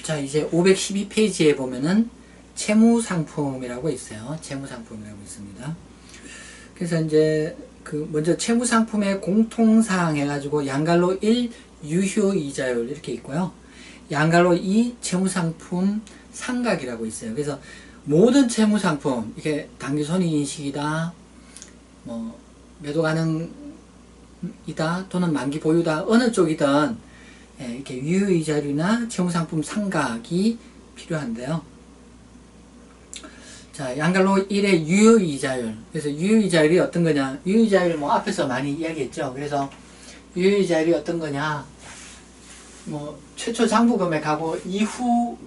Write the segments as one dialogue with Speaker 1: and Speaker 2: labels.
Speaker 1: 자, 이제 512페이지에 보면은 채무상품이라고 있어요. 채무상품이라고 있습니다. 그래서 이제 먼저 채무상품의 공통사항 해가지고 양갈로 1 유효이자율 이렇게 있고요. 양갈로 2 채무상품 상각이라고 있어요. 그래서 모든 채무상품, 이게 당기 손익인식이다, 뭐 매도 가능이다, 또는 만기 보유다, 어느 쪽이든 이렇게 유효이자율이나 채무상품 상각이 필요한데요. 자, 양갈로 1의 유효이자율. 그래서 유효이자율이 어떤 거냐? 유효이자율 뭐 앞에서 많이 이야기했죠. 그래서 유효이자율이 어떤 거냐? 뭐 최초 장부 금액하고 이후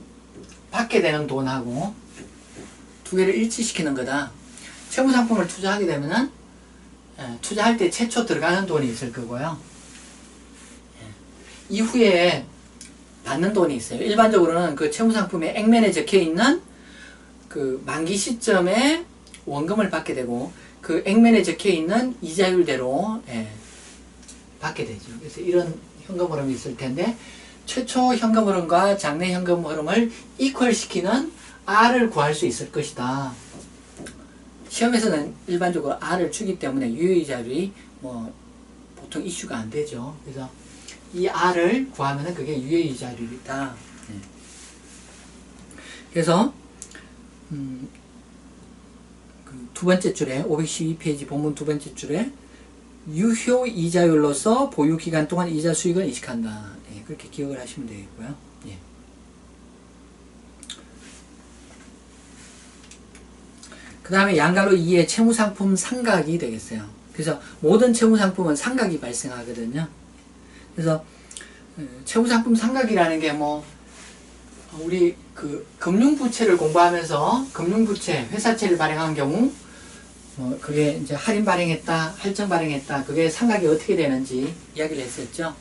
Speaker 1: 받게 되는 돈하고 두 개를 일치시키는 거다. 채무상품을 투자하게 되면은 투자할 때 최초 들어가는 돈이 있을 거고요. 이후에 받는 돈이 있어요. 일반적으로는 그 채무상품의 액면에 적혀 있는 그 만기 시점에 원금을 받게 되고 그 액면에 적혀 있는 이자율대로 받게 되죠. 그래서 이런 현금 흐름이 있을 텐데 최초 현금 흐름과 장래 현금 흐름을 이퀄 시키는 R을 구할 수 있을 것이다. 시험에서는 일반적으로 R을 주기 때문에 유효이자율이 뭐 보통 이슈가 안 되죠. 그래서 이 R을 구하면 그게 유효이자율이다. 그래서 두 번째 줄에 512페이지 본문 두 번째 줄에 유효이자율로서 보유기간 동안 이자 수익을 인식한다. 그렇게 기억을 하시면 되겠고요. 그 다음에 양갈로 2의 채무상품 상각이 되겠어요. 그래서 모든 채무상품은 상각이 발생하거든요. 그래서 채무상품 상각이라는 게 뭐 우리 그 금융부채를 공부하면서 금융부채, 회사채를 발행한 경우 그게 이제 할인 발행했다, 할증 발행했다, 그게 상각이 어떻게 되는지 이야기를 했었죠.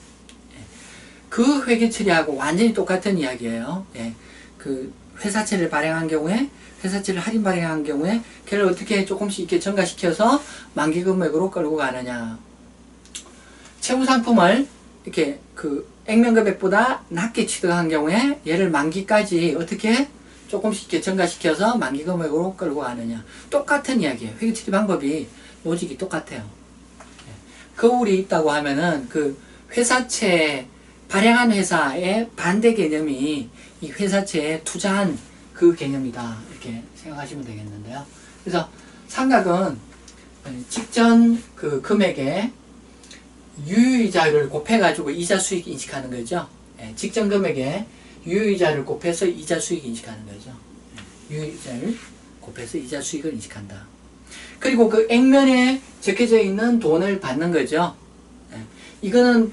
Speaker 1: 그 회계 처리하고 완전히 똑같은 이야기예요. 그 회사채를 발행한 경우에, 회사채를 할인 발행한 경우에 걔를 어떻게 조금씩 이렇게 증가시켜서 만기 금액으로 끌고 가느냐. 채무상품을 이렇게 그 액면 금액보다 낮게 취득한 경우에 얘를 만기까지 어떻게 조금씩 이렇게 증가시켜서 만기 금액으로 끌고 가느냐. 똑같은 이야기예요. 회계 처리 방법이 로직이 똑같아요. 거울이 있다고 하면은 그 회사채 발행한 회사의 반대 개념이 이 회사채에 투자한 그 개념이다. 이렇게 생각하시면 되겠는데요. 그래서 상각은 직전 그 금액에 유효이자율을 곱해가지고 이자 수익 인식하는 거죠. 직전 금액에 유효이자를 곱해서 이자 수익 인식하는 거죠. 유효이자를 곱해서 이자 수익을 인식한다. 그리고 그 액면에 적혀져 있는 돈을 받는 거죠. 이거는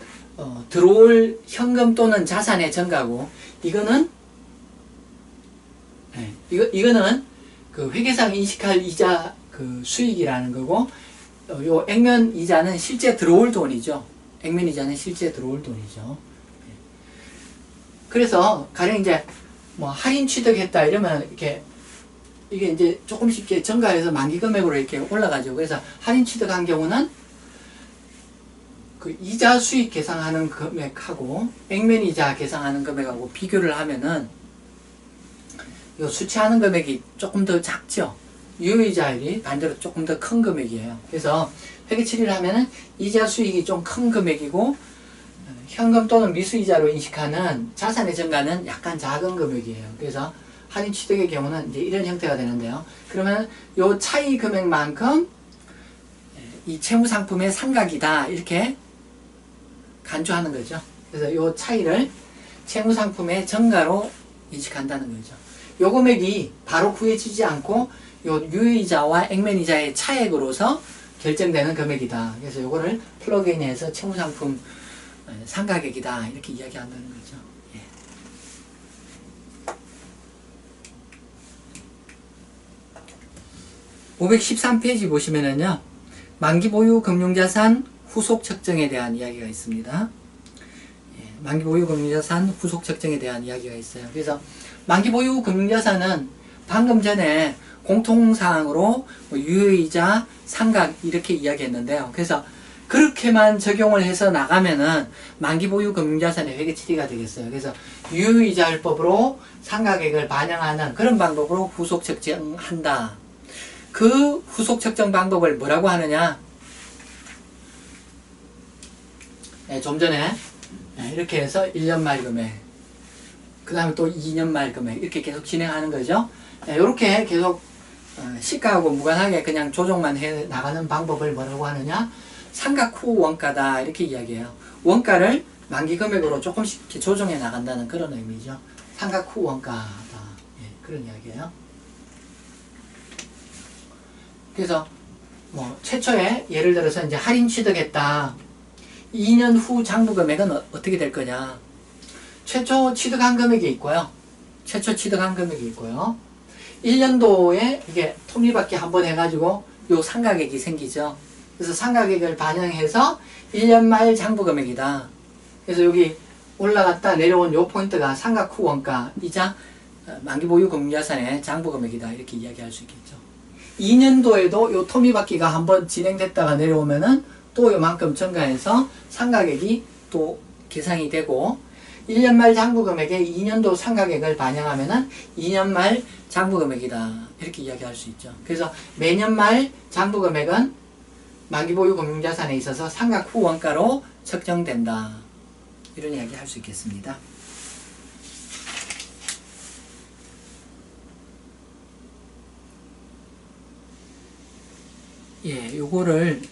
Speaker 1: 들어올 현금 또는 자산의 증가고, 이거는 이거는 그 회계상 인식할 이자 그 수익이라는 거고, 요 액면 이자는 실제 들어올 돈이죠. 액면 이자는 실제 들어올 돈이죠. 그래서 가령 이제 뭐 할인 취득했다 이러면 이렇게 이게 이제 조금씩 이렇게 증가해서 만기 금액으로 이렇게 올라가죠. 그래서 할인 취득한 경우는 그 이자 수익 계산하는 금액하고 액면 이자 계산하는 금액하고 비교를 하면은 요 수취하는 금액이 조금 더 작죠. 유효이자율이 반대로 조금 더 큰 금액이에요. 그래서 회계 처리를 하면은 이자 수익이 좀 큰 금액이고 현금 또는 미수이자로 인식하는 자산의 증가는 약간 작은 금액이에요. 그래서 할인 취득의 경우는 이제 이런 형태가 되는데요. 그러면 요 차이 금액만큼 이 채무상품의 상각이다 이렇게 간주하는 거죠. 그래서 요 차이를 채무상품의 증가로 인식한다는 거죠. 요 금액이 바로 구해지지 않고 요 유효이자와 액면이자의 차액으로서 결정되는 금액이다. 그래서 요거를 플러그인해서 채무상품 상가격이다 이렇게 이야기한다는 거죠. 513페이지 보시면은요, 만기 보유 금융자산 후속 책정에 대한 이야기가 있습니다. 만기 보유 금융자산 후속 책정에 대한 이야기가 있어요. 그래서 만기 보유 금융자산은 방금 전에 공통사항으로 유효이자, 상각 이렇게 이야기했는데요. 그래서 그렇게만 적용을 해서 나가면은 만기 보유 금융자산의 회계 처리가 되겠어요. 그래서 유효이자율법으로 상가계획을 반영하는 그런 방법으로 후속 책정한다. 그 후속 책정 방법을 뭐라고 하느냐? 네, 좀 전에 이렇게 해서 1년 말 금액, 그 다음에 또 2년 말 금액 이렇게 계속 진행하는 거죠. 이렇게 계속 시가하고 무관하게 그냥 조정만 해 나가는 방법을 뭐라고 하느냐? 상각 후 원가다 이렇게 이야기해요. 원가를 만기 금액으로 조금씩 이렇게 조정해 나간다는 그런 의미죠. 상각 후 원가다. 그런 이야기예요. 그래서 뭐 최초에 예를 들어서 이제 할인 취득했다. 2년 후 장부 금액은 어떻게 될 거냐? 최초 취득한 금액이 있고요. 최초 취득한 금액이 있고요. 1년도에 이게 톱니바퀴 한번 해가지고 요 상가액이 생기죠. 그래서 상가액을 반영해서 1년 말 장부 금액이다. 그래서 여기 올라갔다 내려온 요 포인트가 상각 후 원가이자 만기 보유 금융자산의 장부 금액이다. 이렇게 이야기할 수 있겠죠. 2년도에도 요 톱니바퀴가 한번 진행됐다가 내려오면은 또 요만큼 증가해서 상가액이 또 계산이 되고 1년 말 장부금액에 2년도 상가액을 반영하면은 2년 말 장부금액이다. 이렇게 이야기할 수 있죠. 그래서 매년 말 장부금액은 만기보유 금융자산에 있어서 상각 후 원가로 측정된다. 이런 이야기 할 수 있겠습니다. 요거를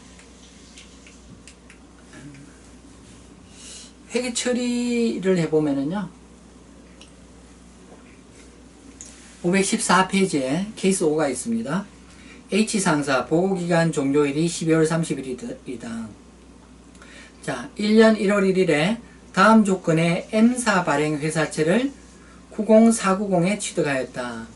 Speaker 1: 회계 처리를 해보면은요, 514페이지에 케이스 5가 있습니다. H상사 보고기간 종료일이 12월 30일이다. 자, 1년 1월 1일에 다음 조건의 M사 발행 회사채를 90490에 취득하였다.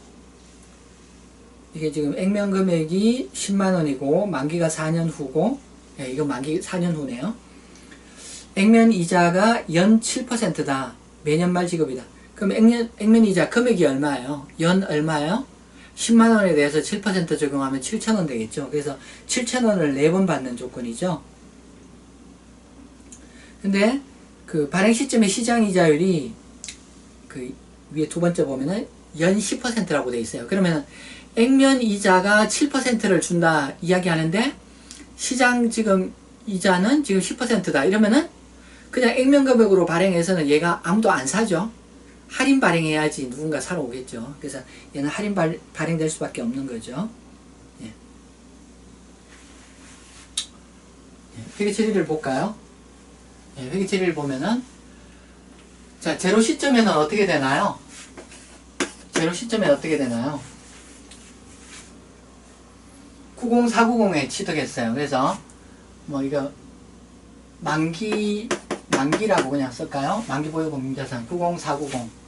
Speaker 1: 이게 지금 액면 금액이 10만원이고 만기가 4년 후고, 이거 만기 4년 후네요. 액면 이자가 연 7%다. 매년 말 지급이다. 그럼 액면 이자 금액이 얼마예요? 연 얼마예요? 10만원에 대해서 7% 적용하면 7,000원 되겠죠. 그래서 7,000원을 4번 받는 조건이죠. 근데 그 발행 시점의 시장 이자율이 그 위에 두 번째 보면은 연 10%라고 돼 있어요. 그러면 액면 이자가 7%를 준다 이야기하는데 시장 지금 이자는 지금 10%다 이러면은 그냥 액면 금액으로 발행해서는 얘가 아무도 안 사죠. 할인 발행해야지 누군가 사러 오겠죠. 그래서 얘는 할인 발행될 수밖에 없는 거죠. 회계 처리를 볼까요? 회계 처리를 보면은 자, 제로 시점에는 어떻게 되나요? 제로 시점에 어떻게 되나요? 90490에 취득했어요. 그래서 뭐 이거 만기라고 그냥 쓸까요? 만기 보유 금융자산 90490.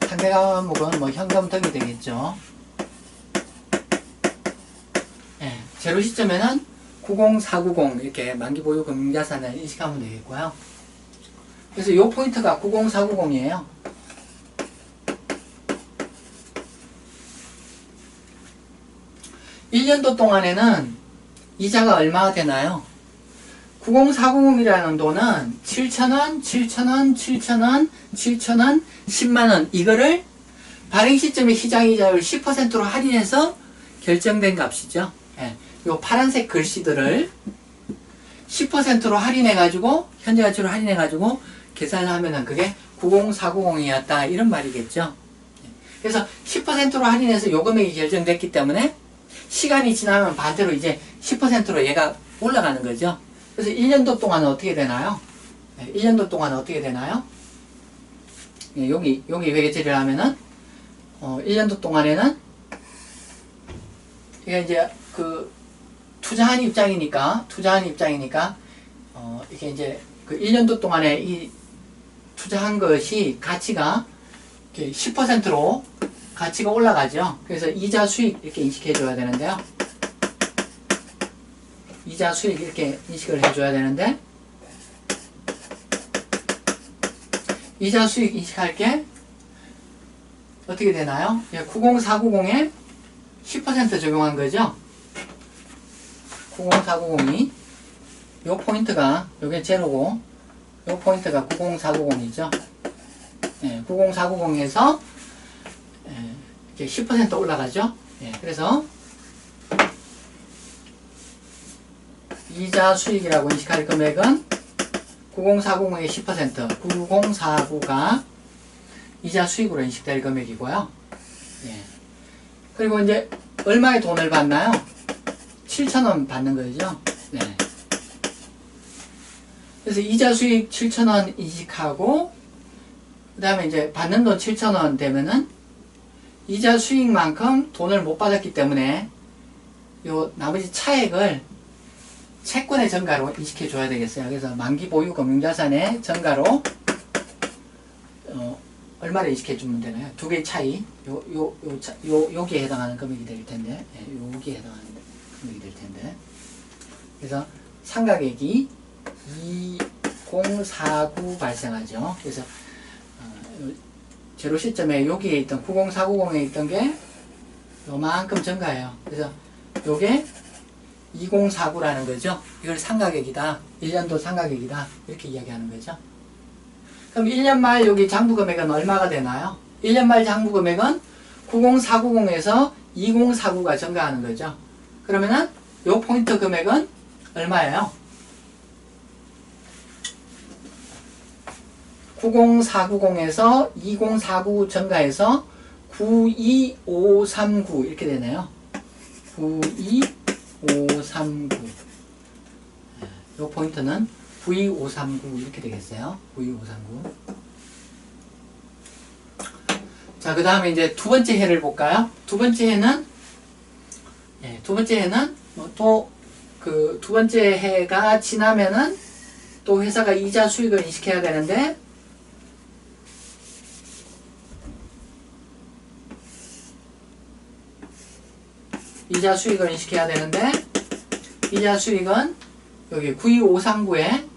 Speaker 1: 상대 과목은 뭐 현금 등이 되겠죠. 제로 시점에는 90490 이렇게 만기 보유 금융자산을 인식하면 되겠고요. 그래서 요 포인트가 90490이에요. (1년도) 동안에는 이자가 얼마가 되나요? 90490이라는 돈은 7,000원, 7,000원, 7,000원, 7,000원, 10만원 이거를 발행 시점의 시장이자율 10%로 할인해서 결정된 값이죠. 요 파란색 글씨들을 10%로 할인해가지고 현재 가치로 할인해가지고 계산을 하면은 그게 90490이었다 이런 말이겠죠. 그래서 10%로 할인해서 요 금액이 결정됐기 때문에 시간이 지나면 반대로 이제 10%로 얘가 올라가는 거죠. 그래서 1년도 동안은 어떻게 되나요? 1년도 동안은 어떻게 되나요? 여기 회계 처리를 하면은 1년도 동안에는 이게 이제 그 투자한 입장이니까 이게 이제 그 1년도 동안에 이 투자한 것이 가치가 10%로 가치가 올라가죠. 그래서 이자 수익 이렇게 인식해 줘야 되는데요. 이자 수익 이렇게 인식을 해 줘야 되는데 이자 수익 인식할 게 어떻게 되나요? 90490에 10% 적용한 거죠. 90490이 요 포인트가 요게 제로고 요 포인트가 90490이죠. 예, 90490에서 이렇게 10% 올라가죠. 예, 그래서 이자 수익이라고 인식할 금액은 90490의 10%, 9049가 이자 수익으로 인식될 금액이고요. 예. 그리고 이제 얼마의 돈을 받나요? 7,000원 받는 거죠. 네. 그래서 이자 수익 7,000원 인식하고 그 다음에 이제 받는 돈 7,000원 되면은 이자 수익만큼 돈을 못 받았기 때문에 요 나머지 차액을 채권의 전가로 인식해 줘야 되겠어요. 그래서 만기 보유 금융자산의 전가로 얼마를 인식해 주면 되나요? 두 개의 차이 여기에 해당하는 금액이 될 텐데 여기에 해당하는 금액이 될 텐데 그래서 상가액이 2049 발생하죠. 그래서 제로 시점에 여기에 있던 90490에 있던 게 요만큼 증가해요. 그래서 요게 2049라는 거죠. 이걸 상가액이다. 1년도 상가액이다. 이렇게 이야기하는 거죠. 그럼 1년 말 여기 장부금액은 얼마가 되나요? 1년 말 장부금액은 90490에서 2049가 증가하는 거죠. 그러면은 요 포인트 금액은 얼마예요? 90490에서 2049 증가해서 92539 이렇게 되네요. 92539 요 포인트는 92539 이렇게 되겠어요. 92539. 자, 그 다음에 이제 두 번째 해를 볼까요? 두 번째 해는 또 그 두 번째 해가 지나면은 또 회사가 이자 수익을 인식해야 되는데 이자 수익을 인식해야 되는데 이자 수익은 여기 92539에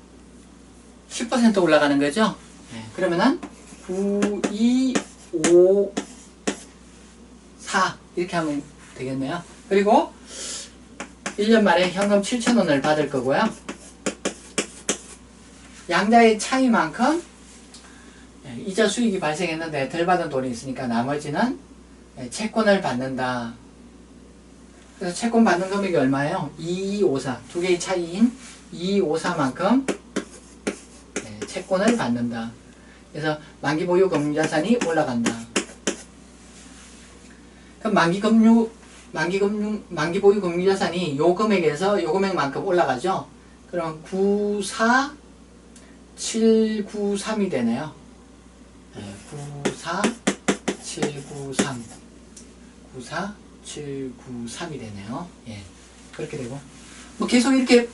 Speaker 1: 10% 올라가는 거죠. 네, 그러면은 9254 이렇게 하면 되겠네요. 그리고 1년 말에 현금 7,000원을 받을 거고요. 양자의 차이만큼 이자 수익이 발생했는데 덜 받은 돈이 있으니까 나머지는 채권을 받는다. 그래서 채권 받는 금액이 얼마예요? 2254. 두 개의 차이인 2254만큼 채권을 받는다. 그래서 만기 보유 금융자산이 올라간다. 그럼 만기 보유 금융자산이 요 금액에서 요 금액만큼 올라가죠. 그럼 94793이 되네요. 94793 94793이 되네요. 예, 그렇게 되고 뭐 계속 이렇게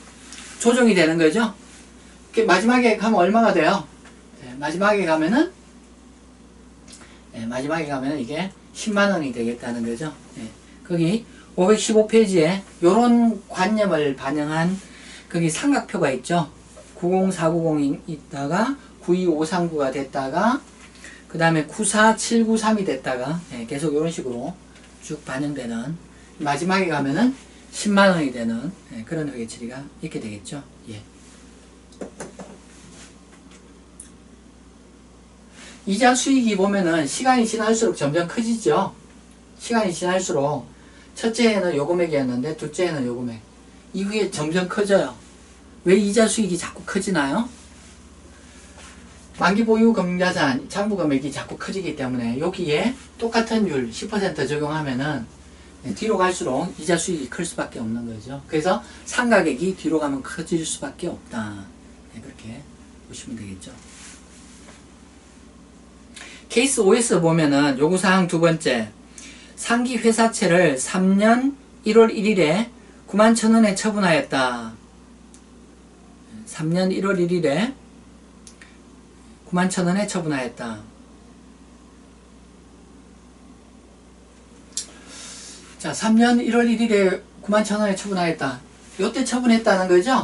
Speaker 1: 조정이 되는 거죠. 이렇게 마지막에 가면 얼마가 돼요? 마지막에 가면은 이게 10만원이 되겠다는 거죠. 거기 515페이지에 요런 관념을 반영한 거기 삼각표가 있죠. 90490이 있다가 92539가 됐다가 그 다음에 94793이 됐다가 계속 이런 식으로 쭉 반영되는 마지막에 가면은 10만원이 되는 그런 회계처리가 있게 되겠죠. 예. 이자 수익이 보면은 시간이 지날수록 점점 커지죠. 시간이 지날수록 첫째 해는 요 금액이었는데 둘째 해는 요 금액 이후에 점점 커져요. 왜 이자 수익이 자꾸 커지나요? 만기 보유 금융자산 장부 금액이 자꾸 커지기 때문에 여기에 똑같은 율 10% 적용하면은 뒤로 갈수록 이자 수익이 클 수밖에 없는 거죠. 그래서 상가액이 뒤로 가면 커질 수밖에 없다. 그렇게 보시면 되겠죠. 케이스 5에서 보면은 요구사항 두 번째, 상기 회사채를 3년 1월 1일에 91,000원에 처분하였다. 3년 1월 1일에 91,000원에 처분하였다. 자, 3년 1월 1일에 91,000원에 처분하였다. 요때 처분했다는 거죠?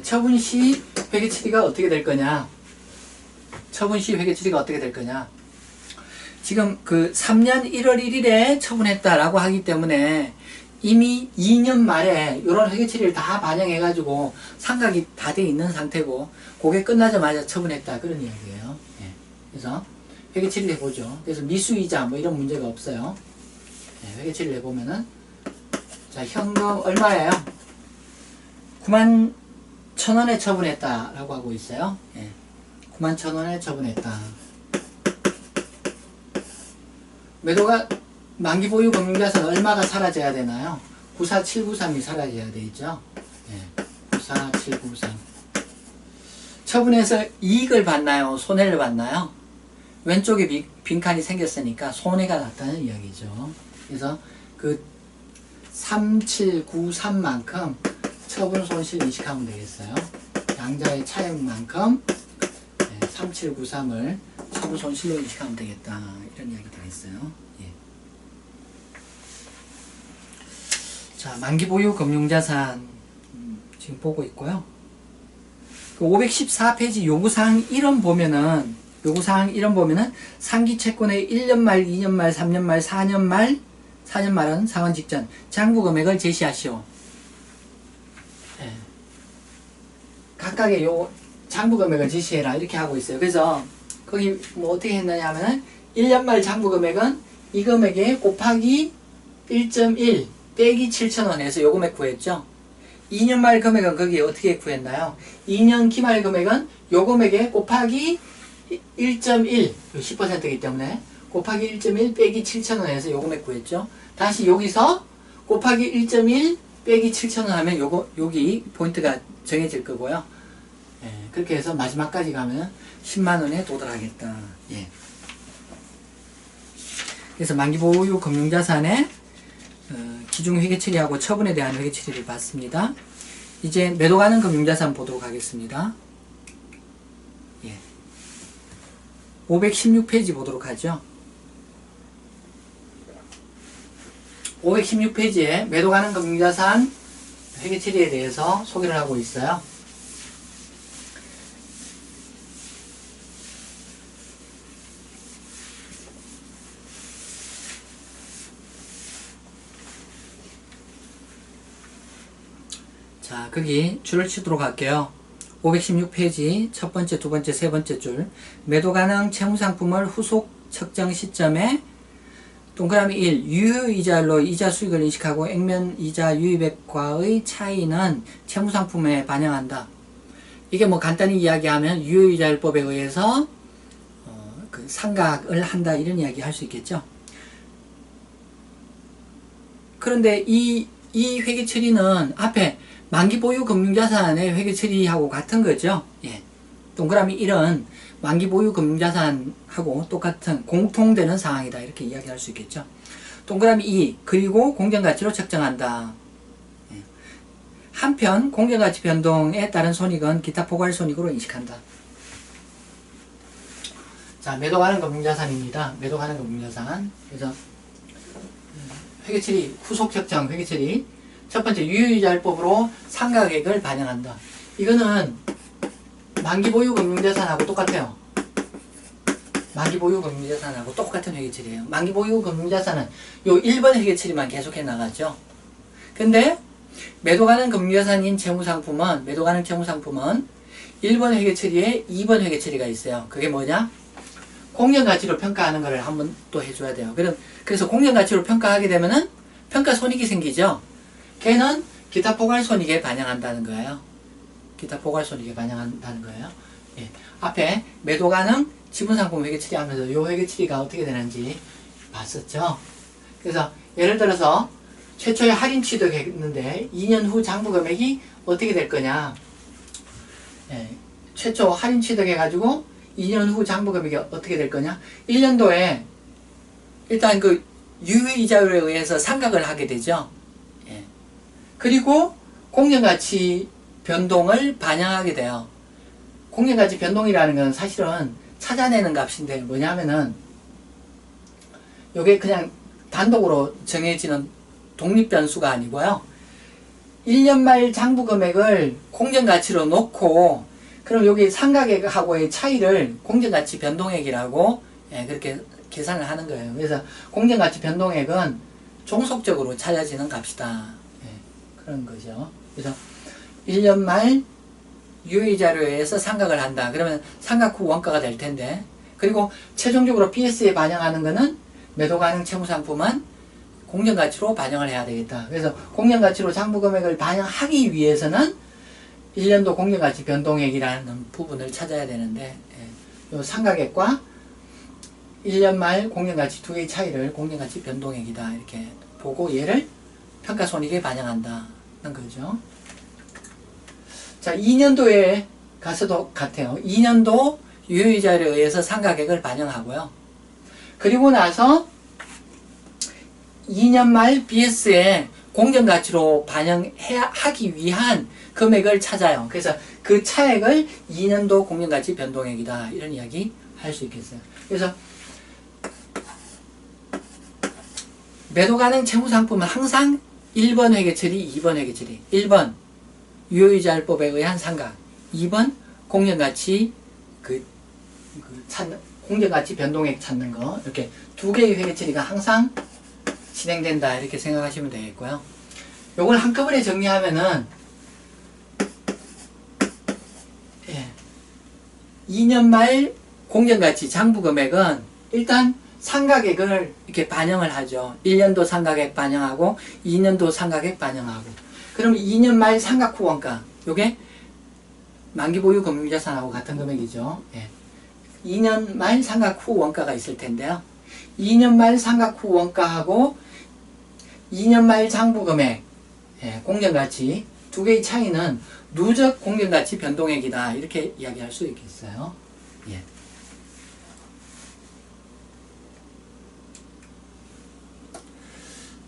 Speaker 1: 처분 시 회계 처리가 어떻게 될 거냐? 처분 시 회계 처리가 어떻게 될 거냐? 지금 그 3년 1월 1일에 처분했다라고 하기 때문에 이미 2년 말에 이런 회계 처리를 다 반영해가지고 상각이 다 돼 있는 상태고 그게 끝나자마자 처분했다 그런 이야기예요. 예. 그래서 회계 처리를 해보죠. 그래서 미수이자 뭐 이런 문제가 없어요. 예. 회계 처리를 해보면은 자 현금 얼마예요? 91,000원에 처분했다라고 하고 있어요. 예. 91,000원에 처분했다. 매도가 만기 보유 금융자산 얼마가 사라져야 되나요? 94793이 사라져야 되죠. 예. 94793. 처분해서 이익을 받나요? 손해를 받나요? 왼쪽에 빈칸이 생겼으니까 손해가 났다는 이야기죠. 그래서 그 3793만큼 처분 손실 인식하면 되겠어요. 양자의 차액만큼 3793을 처분 손실로 인식하면 되겠다. 이런 이야기 되겠어요. 예. 자, 만기 보유 금융자산 지금 보고 있고요. 그 514페이지 요구사항 1원 보면은 상기 채권의 1년 말, 2년 말, 3년 말, 4년 말, 4년 말은 상환 직전 장부 금액을 제시하시오. 예. 각각의 요 장부 금액을 제시해라 이렇게 하고 있어요. 그래서 거기 뭐 어떻게 했느냐 하면은 1년 말 장부 금액은 이 금액에 곱하기 1.1 빼기 7,000원 해서 요 금액 구했죠. 2년 말 금액은 거기에 어떻게 구했나요? 2년 기말 금액은 요 금액에 곱하기 1.1 10%이기 때문에 곱하기 1.1 빼기 7,000원 해서 요 금액 구했죠. 다시 여기서 곱하기 1.1 빼기 7,000원 하면 여기 포인트가 정해질 거고요. 예, 그렇게 해서 마지막까지 가면 10만원에 도달하겠다. 예. 그래서 만기 보유 금융자산의 기중 회계 처리하고 처분에 대한 회계 처리를 봤습니다. 이제 매도 가능 금융자산 보도록 하겠습니다. 예. 516페이지 보도록 하죠. 516페이지에 매도 가능 금융자산 회계 처리에 대해서 소개를 하고 있어요. 자, 거기 줄을 치도록 할게요. 516페이지 첫 번째, 두 번째, 세 번째 줄. 매도 가능 채무상품을 후속 측정 시점에 동그라미 1. 유효이자로 이자 수익을 인식하고 액면 이자 유입액과의 차이는 채무상품에 반영한다. 이게 뭐 간단히 이야기하면 유효이자율법에 의해서 그 상각을 한다 이런 이야기 할 수 있겠죠. 그런데 이 회계 처리는 앞에 만기 보유 금융자산의 회계 처리하고 같은 거죠. 예. 동그라미 1은 만기 보유 금융자산하고 똑같은 공통되는 상황이다. 이렇게 이야기할 수 있겠죠. 동그라미 2. 그리고 공정가치로 책정한다. 예. 한편 공정가치 변동에 따른 손익은 기타 포괄손익으로 인식한다. 자, 매도 가능 금융자산입니다. 매도 가능 금융자산. 그래서 회계 처리, 후속 책정 회계 처리. 첫 번째, 유효이자율법으로 상각액을 반영한다. 이거는 만기 보유 금융자산하고 똑같아요. 만기 보유 금융자산하고 똑같은 회계처리예요. 만기 보유 금융자산은 요 1번 회계처리만 계속해 나가죠. 근데 매도 가능 금융자산인 채무상품은, 매도 가능 채무상품은 1번 회계처리에 2번 회계처리가 있어요. 그게 뭐냐? 공정가치로 평가하는 거를 한번 또 해줘야 돼요. 그래서 공정가치로 평가하게 되면은 평가손익이 생기죠. 걔는 기타 포괄손익에 반영한다는 거예요. 기타 포괄손익에 반영한다는 거예요. 예. 앞에 매도 가능 지분상품 회계처리 하면서 이 회계처리가 어떻게 되는지 봤었죠. 그래서 예를 들어서 최초에 할인 취득했는데 2년 후 장부 금액이 어떻게 될 거냐. 예. 최초 할인 취득해가지고 2년 후 장부 금액이 어떻게 될 거냐. 1년도에 일단 그 유효이자율에 의해서 상각을 하게 되죠. 그리고 공정가치 변동을 반영하게 돼요. 공정가치 변동이라는 건 사실은 찾아내는 값인데 뭐냐면은 이게 그냥 단독으로 정해지는 독립변수가 아니고요. 1년 말 장부 금액을 공정가치로 놓고 그럼 여기 상각액하고의 차이를 공정가치 변동액이라고 그렇게 계산을 하는 거예요. 그래서 공정가치 변동액은 종속적으로 찾아지는 값이다. 예, 그런 거죠. 그래서 1년 말 유의자료에 의해서 상각을 한다. 그러면 상각 후 원가가 될 텐데, 그리고 최종적으로 BS에 반영하는 거는 매도 가능 채무상품은 공정가치로 반영을 해야 되겠다. 그래서 공정가치로 장부금액을 반영하기 위해서는 1년도 공정가치 변동액이라는 부분을 찾아야 되는데, 예, 요 상각액과 1년 말 공정가치 두 개의 차이를 공정가치 변동액이다 이렇게 보고 얘를 평가손익에 반영한다는 거죠. 자, 2년도에 가서도 같아요. 2년도 유효이자료에 의해서 상각액을 반영하고요. 그리고 나서 2년 말 BS에 공정가치로 반영하기 위한 금액을 찾아요. 그래서 그 차액을 2년도 공정가치 변동액이다 이런 이야기 할 수 있겠어요. 그래서 매도 가능 채무상품은 항상 1번 회계처리, 2번 회계처리. 1번 유효이자율법에 의한 상각, 2번 공정가치 공정가치 변동액 찾는 거, 이렇게 두 개의 회계처리가 항상 진행된다 이렇게 생각하시면 되겠고요. 요걸 한꺼번에 정리하면은 2년 말 공정가치 장부금액은 일단 상각액을 이렇게 반영을 하죠. 1년도 상각액 반영하고 2년도 상각액 반영하고. 그럼 2년 말 상각 후 원가, 요게 만기 보유 금융자산하고 같은 금액이죠. 예. 2년 말 상각 후 원가가 있을 텐데요. 2년 말 상각 후 원가하고 2년 말 장부금액, 예, 공정가치 두 개의 차이는 누적 공정가치 변동액이다 이렇게 이야기할 수 있겠어요. 예.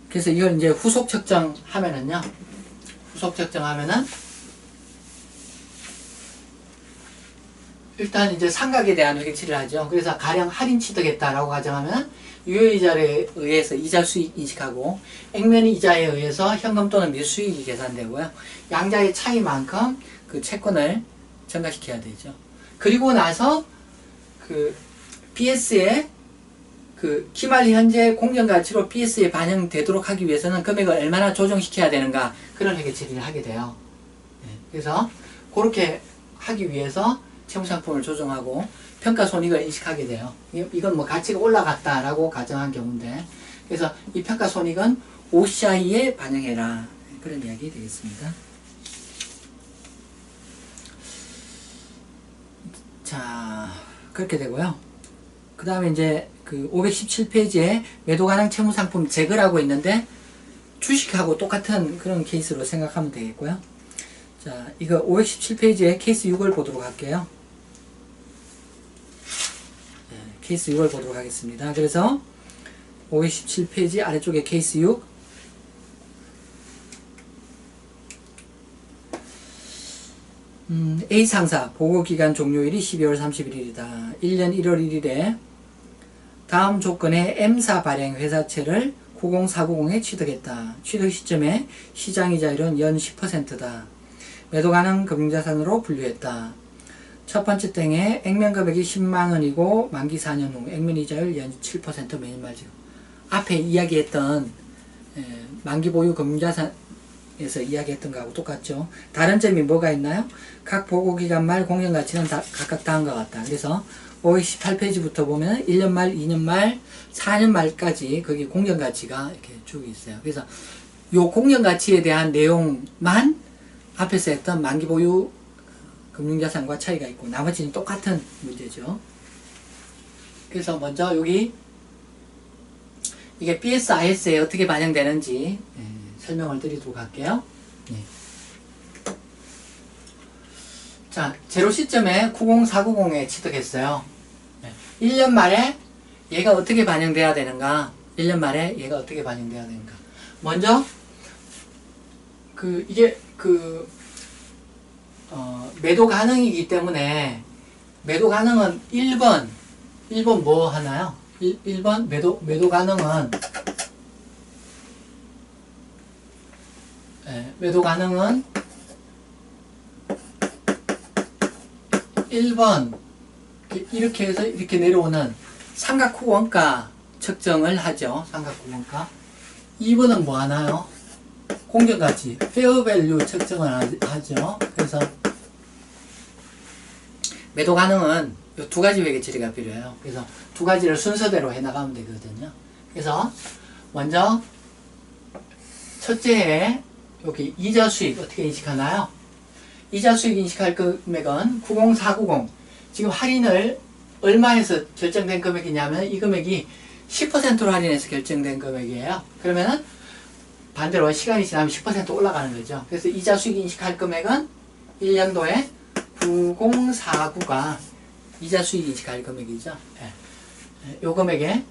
Speaker 1: 그래서 이걸 이제 후속 측정하면은요. 후속 측정하면은 일단 이제 상각에 대한 회계처리를 하죠. 그래서 가령 할인 취득했다라고 가정하면 유효이자에 의해서 이자 수익 인식하고 액면 이자에 의해서 현금 또는 밀수익이 계산되고요. 양자의 차이만큼 그 채권을 증가시켜야 되죠. 그리고 나서 그 BS에 그 기말 현재 공정가치로 BS에 반영되도록 하기 위해서는 금액을 얼마나 조정시켜야 되는가 그런 회계처리를 하게 돼요. 그래서 그렇게 하기 위해서 채무상품을 조정하고 평가손익을 인식하게 돼요. 이건 뭐 가치가 올라갔다라고 가정한 경우인데, 그래서 이 평가손익은 OCI에 반영해라 그런 이야기 되겠습니다. 자, 그렇게 되고요. 그 다음에 이제 그 517페이지에 매도 가능 채무상품 제거라고 있는데 주식하고 똑같은 그런 케이스로 생각하면 되겠고요. 자, 이거 517페이지에 케이스 6을 보도록 할게요. 네, 케이스 6을 보도록 하겠습니다. 그래서 517페이지 아래쪽에 케이스 6. A 상사 보고기간 종료일이 12월 31일이다. 1년 1월 1일에 다음 조건의 M사 발행 회사채를 90490에 취득했다. 취득 시점에 시장이자율은 연 10%다. 매도 가능 금융자산으로 분류했다. 첫 번째 땡에 액면금액이 10만원이고 만기 4년 후 액면이자율 연 7% 매년 말지급. 앞에 이야기했던 만기 보유 금융자산에서 이야기했던 거하고 똑같죠. 다른 점이 뭐가 있나요? 각 보고기간 말 공정가치는 각각 다음과 같다. 그래서 518페이지부터 보면 1년 말, 2년 말, 4년 말까지 거기 공정가치가 이렇게 쭉 있어요. 그래서 요 공정가치에 대한 내용만 앞에서 했던 만기 보유 금융자산과 차이가 있고 나머지는 똑같은 문제죠. 그래서 먼저 여기 이게 BSIS에 어떻게 반영되는지 설명을 드리도록 할게요. 자, 제로 시점에 90490에 취득했어요. 1년 말에 얘가 어떻게 반영돼야 되는가? 1년 말에 얘가 어떻게 반영돼야 되는가? 먼저 이게 매도 가능이기 때문에 매도 가능은 1번 뭐 하나요? 1번 매도 가능은 매도 가능은 1번 이렇게 해서 이렇게 내려오는 삼각 후 원가 측정을 하죠. 삼각 후 원가. 2번은 뭐 하나요? 공정가치 페어 밸류 측정을 하죠. 그래서 매도 가능은 이 두 가지 회계 처리가 필요해요. 그래서 두 가지를 순서대로 해 나가면 되거든요. 그래서 먼저 첫째에 여기 이자 수익 어떻게 인식하나요? 이자 수익 인식할 금액은 90490. 지금 할인을 얼마에서 결정된 금액이냐면 이 금액이 10%로 할인해서 결정된 금액이에요. 그러면은 반대로 시간이 지나면 10% 올라가는 거죠. 그래서 이자 수익 인식할 금액은 1년도에 9049가 이자 수익 인식할 금액이죠. 예. 요 금액에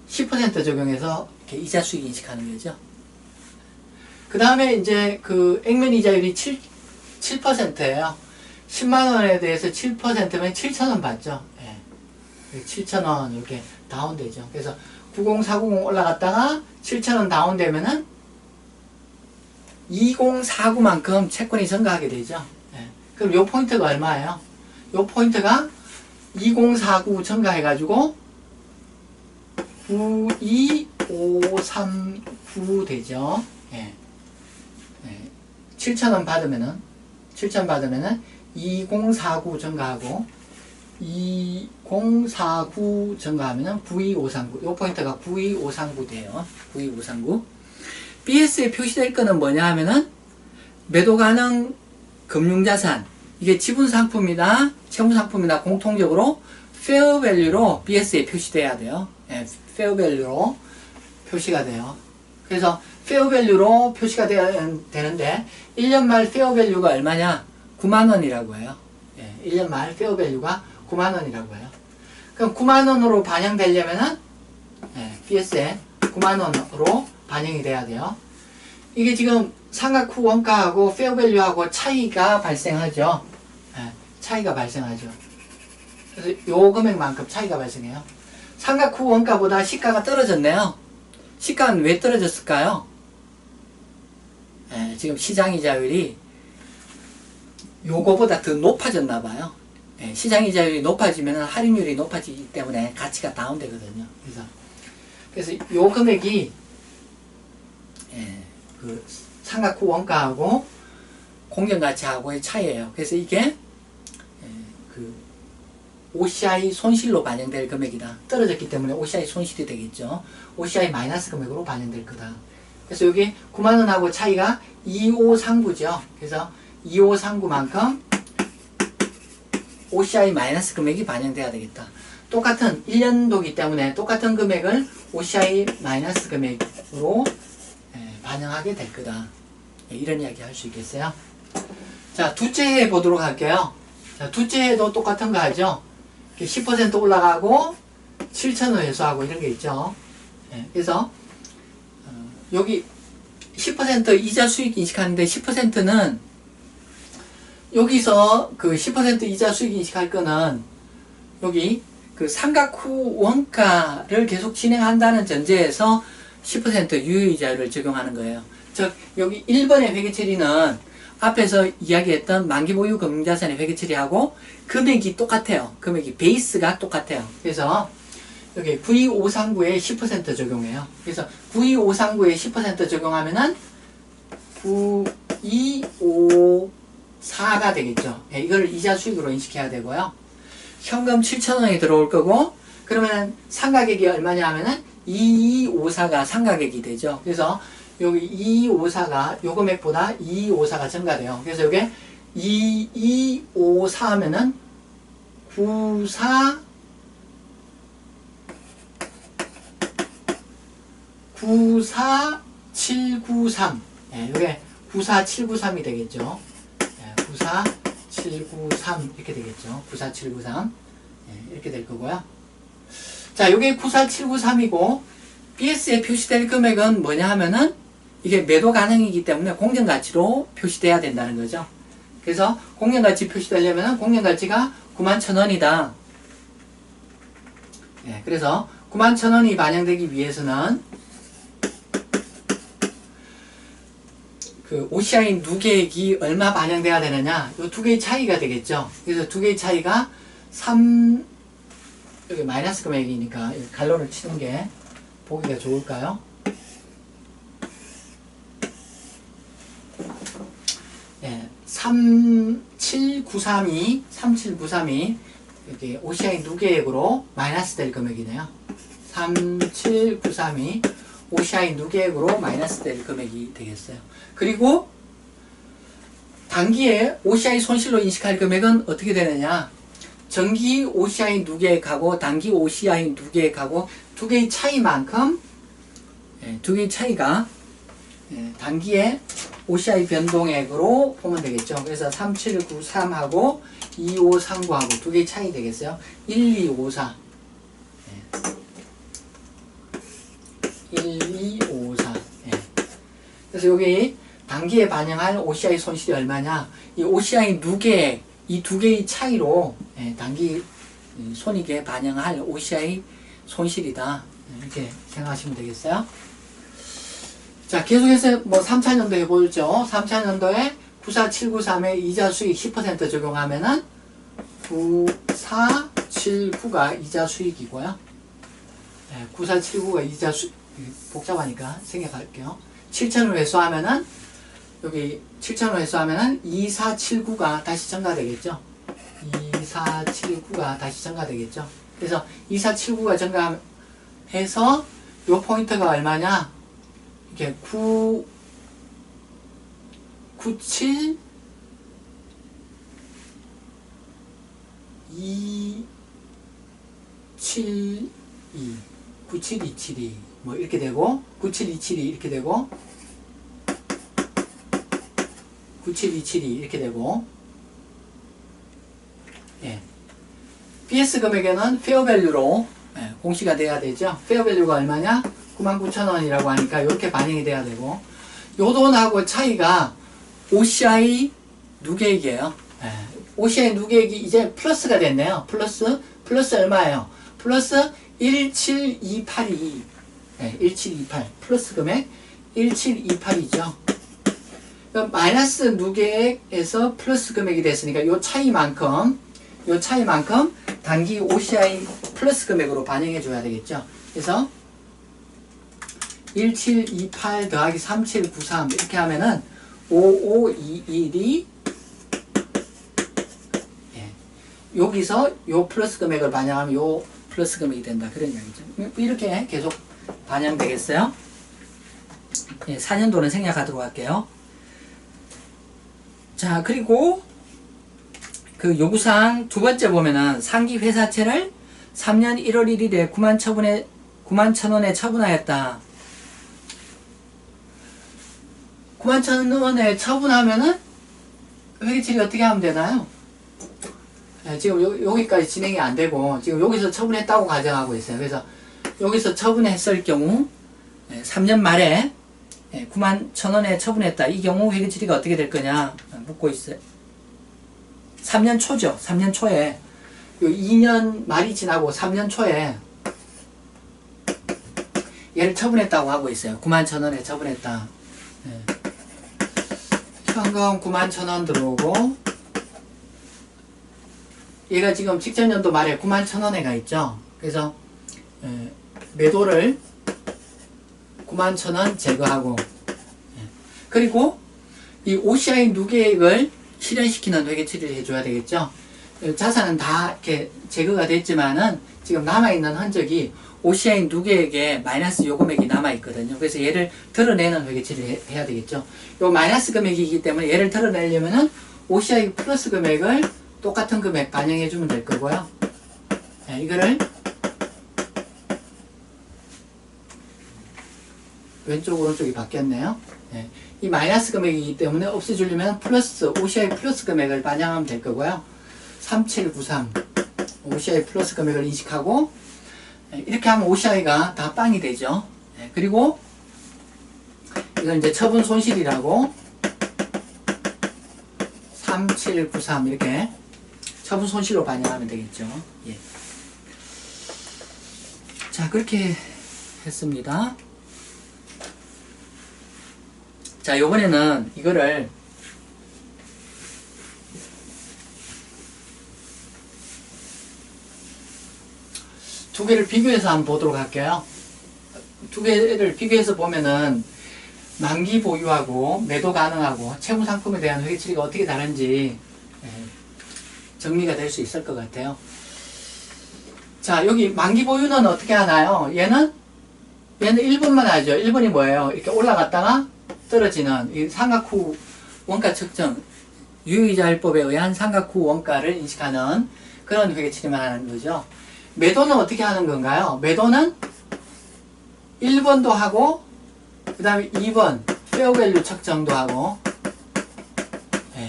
Speaker 1: 10% 적용해서 이렇게 이자 수익 인식하는 거죠. 그 다음에 이제 그 액면 이자율이 7%예요. 10만원에 대해서 7%면 7,000원 받죠. 예. 7,000원 이렇게 다운되죠. 그래서 90490 올라갔다가 7,000원 다운되면은 2049만큼 채권이 증가하게 되죠. 예. 그럼 요 포인트가 얼마예요? 요 포인트가 2049 증가해가지고 92539 되죠. 예. 예. 7,000원 받으면은 7,000원 받으면은 2049 증가하고 2049 증가하면은 92539. 요 포인트가 92539 돼요. 92539. BS에 표시될 거는 뭐냐 하면은 매도 가능 금융자산. 이게 지분상품이나 채무상품이나 공통적으로 페어 밸류로 BS에 표시돼야 돼요. 예, 페어 밸류로 표시가 돼요. 그래서 페어 밸류로 표시가 되는데 1년 말 페어 밸류가 얼마냐? 9만원이라고 해요. 예, 1년 말 페어 밸류가 9만원이라고 해요. 그럼 9만원으로 반영되려면은 예, BS에 9만원으로 반영이 돼야 돼요. 이게 지금 상각 후 원가하고 페어 밸류하고 차이가 발생하죠. 예, 차이가 발생하죠. 그래서 요 금액만큼 차이가 발생해요. 상각 후 원가보다 시가가 떨어졌네요. 시가는 왜 떨어졌을까요? 예, 지금 시장이자율이 요거보다 더 높아졌나 봐요. 예, 시장이자율이 높아지면 할인율이 높아지기 때문에 가치가 다운되거든요. 그래서 요 금액이 예, 그 상각 후 원가하고 공정가치하고의 차이예요. 그래서 이게 예, 그 OCI 손실로 반영될 금액이다. 떨어졌기 때문에 OCI 손실이 되겠죠. OCI 마이너스 금액으로 반영될 거다. 그래서 여기 9만원하고 차이가 2539죠. 그래서 2539만큼 OCI 마이너스 금액이 반영돼야 되겠다. 똑같은 1년도기 때문에 똑같은 금액을 OCI 마이너스 금액으로 반영하게 될 거다. 이런 이야기 할 수 있겠어요. 자, 둘째 해 보도록 할게요. 자, 둘째 해도 똑같은 거 하죠. 10% 올라가고 7,000원 회수하고 이런 게 있죠. 그래서 여기 10% 이자 수익 인식하는데 10%는 여기서 그 10% 이자 수익 인식할 거는 여기 그 상각 후 원가를 계속 진행한다는 전제에서 10% 유효이자율을 적용하는 거예요. 즉 여기 1번의 회계처리는 앞에서 이야기했던 만기보유 금융자산의 회계처리하고 금액이 똑같아요. 금액이 베이스가 똑같아요. 그래서 여기 92539에 10% 적용해요. 그래서 92539에 10% 적용하면은 9254가 되겠죠. 예, 이걸 이자 수익으로 인식해야 되고요. 현금 7,000원이 들어올 거고, 그러면 상가액이 얼마냐 하면은 2254가 상가액이 되죠. 그래서 여기 2254가 요 금액보다 2254가 증가돼요. 그래서 여기 2254 하면은 94793. 예, 요게 94793이 되겠죠. 예, 94793 이렇게 되겠죠. 94793. 예, 이렇게 될 거고요. 자, 요게 94793이고 BS에 표시될 금액은 뭐냐 하면은 이게 매도 가능이기 때문에 공정가치로 표시돼야 된다는 거죠. 그래서 공정가치 표시되려면 공정가치가 91,000원이다. 예, 그래서 91,000원이 반영되기 위해서는 그 OCI 누계액이 얼마 반영돼야 되느냐, 이 두 개의 차이가 되겠죠. 그래서 두 개의 차이가 여기 마이너스 금액이니까 갈로를 치는 게 보기가 좋을까요? 예, 37932 여기 OCI 누계액으로 마이너스 될 금액이네요. 37932 OCI 누계액으로 마이너스 될 금액이 되겠어요. 그리고 단기에 OCI 손실로 인식할 금액은 어떻게 되느냐? 정기 OCI 누계액하고 단기 OCI 누계액하고 두 개의 차이만큼 두 개의 차이가 단기에 OCI 변동액으로 보면 되겠죠. 그래서 3793하고 2539하고 두 개의 차이 되겠어요. 1254 1254 그래서 여기 단기에 반영할 OCI 손실이 얼마냐? 이 OCI 누계액 이 두 개의 차이로 단기 손익에 반영할 OCI 손실이다. 이렇게 생각하시면 되겠어요. 자, 계속해서 뭐 3차년도 해보죠. 3차년도에 94793에 이자 수익 10% 적용하면은 9479가 이자 수익이고요. 9479가 이자 수익, 복잡하니까 생각할게요. 7000을 회수하면은 여기 7000을 회수하면은 2479가 다시 증가되겠죠. 2479가 다시 증가되겠죠. 그래서 2479가 증가해서 요 포인트가 얼마냐? 이렇게 97 97272 뭐 이렇게 되고 97272 이렇게 되고 97272 이렇게 되고 PS 금액에는 페어밸류로 공시가 돼야 되죠. 페어밸류가 얼마냐? 99,000원이라고 하니까 이렇게 반영이 돼야 되고 요 돈하고 차이가 OCI 누계액이에요. OCI 누계액이 이제 플러스가 됐네요. 플러스 얼마예요? 플러스 17282 1728 플러스 금액 1728이죠. 마이너스 누계액에서 플러스 금액이 됐으니까 요 차이만큼 단기 OCI 플러스 금액으로 반영해 줘야 되겠죠. 그래서 1728 더하기 3793 이렇게 하면은 5521이 여기서 요 플러스 금액을 반영하면 요 플러스 금액이 된다. 그런 이야기죠. 이렇게 계속 반영되겠어요. 4년도는 생략하도록 할게요. 자, 그리고 그 요구사항 두 번째 보면은 상기 회사채를 3년 1월 1일에 91,000원에 처분하였다. 91,000원에 처분하면은 회계처리 어떻게 하면 되나요? 지금 여기까지 진행이 안 되고 지금 여기서 처분했다고 가정하고 있어요. 그래서 여기서 처분했을 경우 3년 말에 91,000원에 처분했다. 이 경우 회계처리가 어떻게 될 거냐 묻고 있어요. 3년 초죠. 3년 초에 2년 말이 지나고 3년 초에 얘를 처분했다고 하고 있어요. 91,000원에 처분했다. 현금 91,000원 들어오고 얘가 지금 직전년도 말에 91,000원에 가 있죠. 그래서 매도를 91,000원 제거하고 그리고 이 OCI 누계액을 실현시키는 회계처리를 해줘야 되겠죠. 자산은 다 이렇게 제거가 됐지만은 지금 남아있는 흔적이 OCI 누계액에 마이너스 요금액이 남아있거든요. 그래서 얘를 드러내는 회계처리를 해야 되겠죠. 요 마이너스 금액이기 때문에 얘를 드러내려면은 OCI 플러스 금액을 똑같은 금액 반영해주면 될 거고요. 이거를 왼쪽 오른쪽이 바뀌었네요. 이 마이너스 금액이기 때문에 없애주려면 플러스 OCI 플러스 금액을 반영하면 될 거고요. 3793 OCI 플러스 금액을 인식하고 이렇게 하면 OCI가 다 빵이 되죠. 그리고 이건 이제 처분 손실이라고 3793 이렇게 처분 손실로 반영하면 되겠죠. 자, 그렇게 했습니다. 자, 요번에는 이거를 두 개를 비교해서 한번 보도록 할게요. 두 개를 비교해서 보면은 만기 보유하고 매도 가능하고 채무 상품에 대한 회계 처리가 어떻게 다른지 정리가 될 수 있을 것 같아요. 자, 여기 만기 보유는 어떻게 하나요? 얘는 1번만 하죠. 1번이 뭐예요? 이렇게 올라갔다가 떨어지는 이 상각 후 원가 측정, 유의자율법에 의한 상각 후 원가를 인식하는 그런 회계 처리만 하는 거죠. 매도는 어떻게 하는 건가요? 매도는 1번도 하고 그 다음에 2번 페어밸류 측정도 하고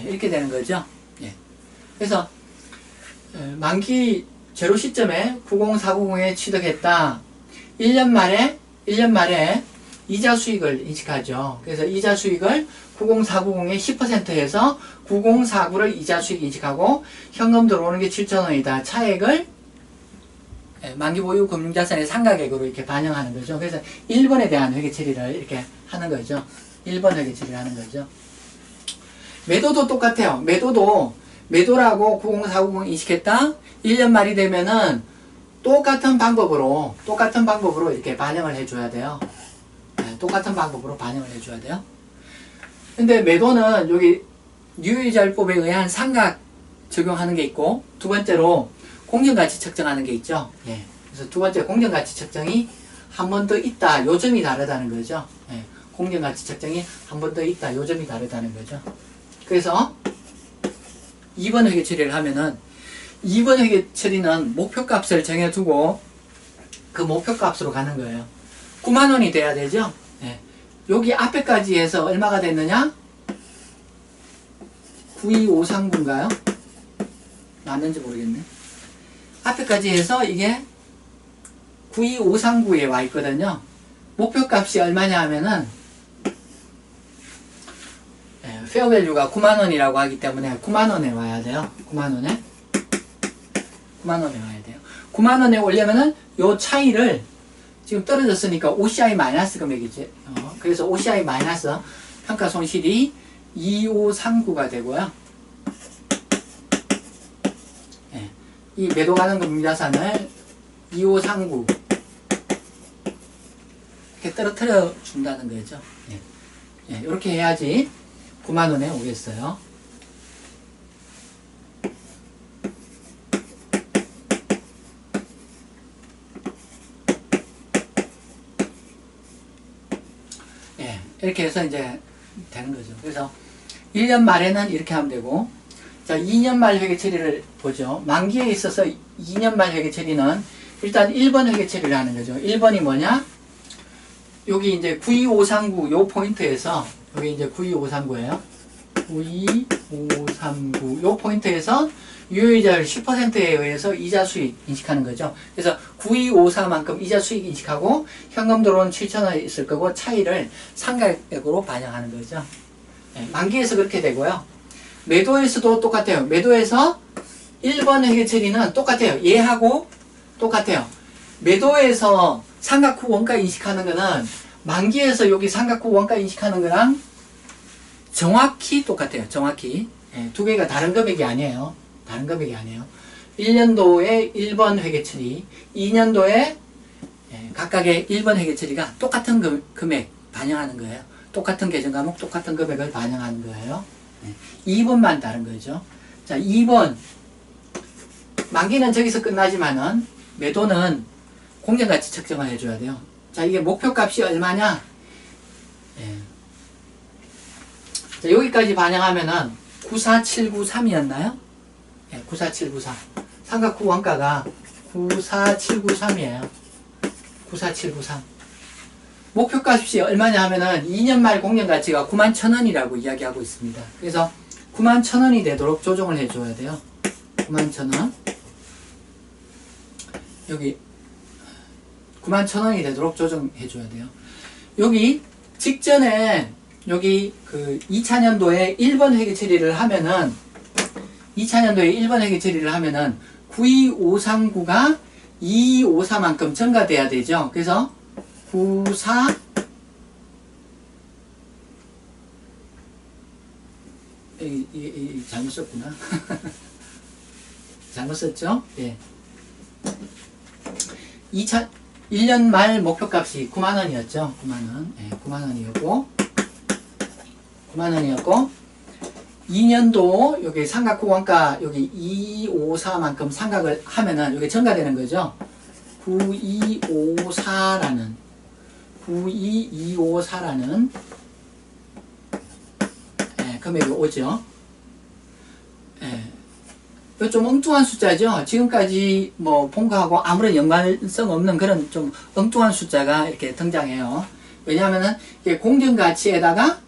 Speaker 1: 이렇게 되는 거죠. 그래서 만기 제로 시점에 90490에 취득했다. 1년 말에 이자 수익을 인식하죠. 그래서 이자 수익을 90490의 10%에서 9049를 이자 수익 인식하고 현금 들어오는 게 7,000원이다. 차액을 만기 보유 금융자산의 상각액으로 이렇게 반영하는 거죠. 그래서 1번에 대한 회계 처리를 이렇게 하는 거죠. 1번 회계 처리를 하는 거죠. 매도도 똑같아요. 매도라고 90490 인식했다. 1년 말이 되면은 똑같은 방법으로 이렇게 반영을 해줘야 돼요. 똑같은 방법으로 반영을 해줘야 돼요. 근데 매도는 여기 유의자율법에 의한 상각 적용하는 게 있고, 두 번째로 공정가치 측정하는 게 있죠. 그래서 두 번째 공정가치 측정이 한 번 더 있다. 요점이 다르다는 거죠. 공정가치 측정이 한 번 더 있다. 요점이 다르다는 거죠. 그래서 2번 회계 처리를 하면은 2번 회계 처리는 목표값을 정해두고 그 목표값으로 가는 거예요. 90,000원이 돼야 되죠. 여기 앞에까지 해서 얼마가 됐느냐? 92539인가요? 맞는지 모르겠네. 앞에까지 해서 이게 92539에 와 있거든요. 목표값이 얼마냐 하면은 페어밸류가 90,000원이라고 하기 때문에 90,000원에 와야 돼요. 90,000원에 와야 돼요. 90,000원에 오려면은 요 차이를 지금 떨어졌으니까 OCI 마이너스 금액이지. 그래서 OCI 마이너스 평가 손실이 2539가 되고요. 이 매도 가능 금융자산을 2539 이렇게 떨어뜨려 준다는 거죠. 이렇게 해야지 90,000원에 오겠어요. 이렇게 해서 이제 되는 거죠. 그래서 1년 말에는 이렇게 하면 되고, 자, 2년 말 회계 처리를 보죠. 만기에 있어서 2년 말 회계 처리는 일단 1번 회계 처리를 하는 거죠. 1번이 뭐냐? 여기 이제 92539 요 포인트에서, 여기 이제 92539예요. 92539 요 포인트에서 유효이자율 10%에 의해서 이자 수익 인식하는 거죠. 그래서 9254만큼 이자 수익 인식하고 현금 들어오는 7,000원 있을 거고 차이를 상각액으로 반영하는 거죠. 만기에서 그렇게 되고요. 매도에서도 똑같아요. 매도에서 1번 회계 처리는 똑같아요. 얘하고 똑같아요. 매도에서 상각 후 원가 인식하는 거는 만기에서 여기 상각 후 원가 인식하는 거랑 정확히 똑같아요. 정확히. 두 개가 다른 금액이 아니에요. 1년도에 1번 회계 처리, 2년도에 각각의 1번 회계 처리가 똑같은 금액 반영하는 거예요. 똑같은 계정 과목, 똑같은 금액을 반영하는 거예요. 2번만 다른 거죠. 자, 2번. 만기는 저기서 끝나지만은 매도는 공정가치 측정을 해줘야 돼요. 자, 이게 목표값이 얼마냐? 자, 여기까지 반영하면은 94793이었나요? 94793. 상각 후 원가가 94793이에요. 94793. 목표값이 얼마냐 하면은 2년 말 공정가치가 91,000원이라고 이야기하고 있습니다. 그래서 91,000원이 되도록 조정을 해줘야 돼요. 91,000원. 여기 91,000원이 되도록 조정해줘야 돼요. 여기 직전에 여기 그 2차년도에 1번 회계 처리를 하면은 2차년도에 1번 회계 처리를 하면은 92539가 254만큼 증가돼야 되죠. 그래서 94 잘못 썼구나. 잘못 썼죠? 1년 말 목표값이 9만원이었죠. 9만원. 예, 9만원이었고, 9만원이었고, 2년도 여기 삼각 후원가 여기 254만큼 삼각을 하면은 여기 증가되는 거죠. 9254라는 예, 금액이 오죠. 예. 이거 좀 엉뚱한 숫자죠. 지금까지 뭐 본 거하고 아무런 연관성 없는 그런 좀 엉뚱한 숫자가 이렇게 등장해요. 왜냐하면은 이게 공정가치에다가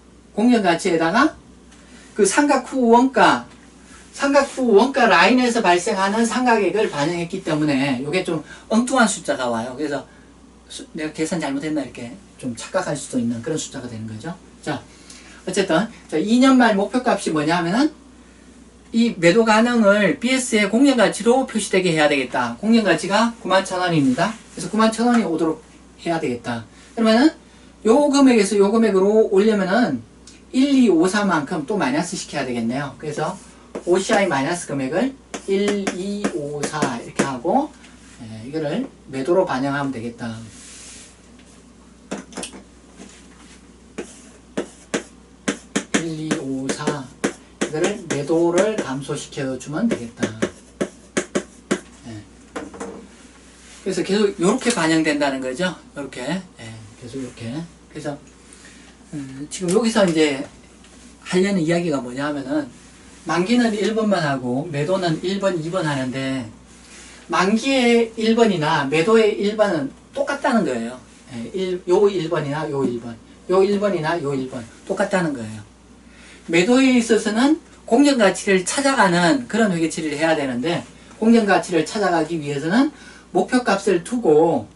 Speaker 1: 그 삼각 후 원가 라인에서 발생하는 삼각액을 반영했기 때문에 이게 좀 엉뚱한 숫자가 와요. 그래서 내가 계산 잘못했나 이렇게 좀 착각할 수도 있는 그런 숫자가 되는 거죠. 자, 어쨌든 자, 2년 말 목표값이 뭐냐 하면은 이 매도 가능을 BS의 공정가치로 표시되게 해야 되겠다. 공정가치가 91,000원입니다. 그래서 91,000원이 오도록 해야 되겠다. 그러면은 요 금액에서 요 금액으로 올려면은 1254만큼 또 마이너스 시켜야 되겠네요. 그래서 OCI 마이너스 금액을 1254 이렇게 하고 이거를 매도로 반영하면 되겠다. 이거를 매도를 감소시켜 주면 되겠다. 그래서 계속 이렇게 반영된다는 거죠. 이렇게 계속 이렇게. 그래서 지금 여기서 이제 하려는 이야기가 뭐냐 하면은 만기는 1번만 하고 매도는 1번, 2번 하는데 만기의 1번이나 매도의 1번은 똑같다는 거예요. 요 1번이나 요 1번, 요 1번이나 요 1번 똑같다는 거예요. 매도에 있어서는 공정가치를 찾아가는 그런 회계처리를 해야 되는데 공정가치를 찾아가기 위해서는 목표값을 두고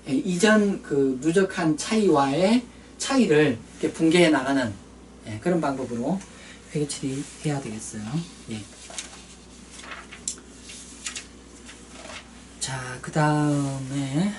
Speaker 1: 이전 그 누적한 차이와의 차이를 이렇게 분개해 나가는 그런 방법으로 회계처리 해야 되겠어요. 예. 자, 그 다음에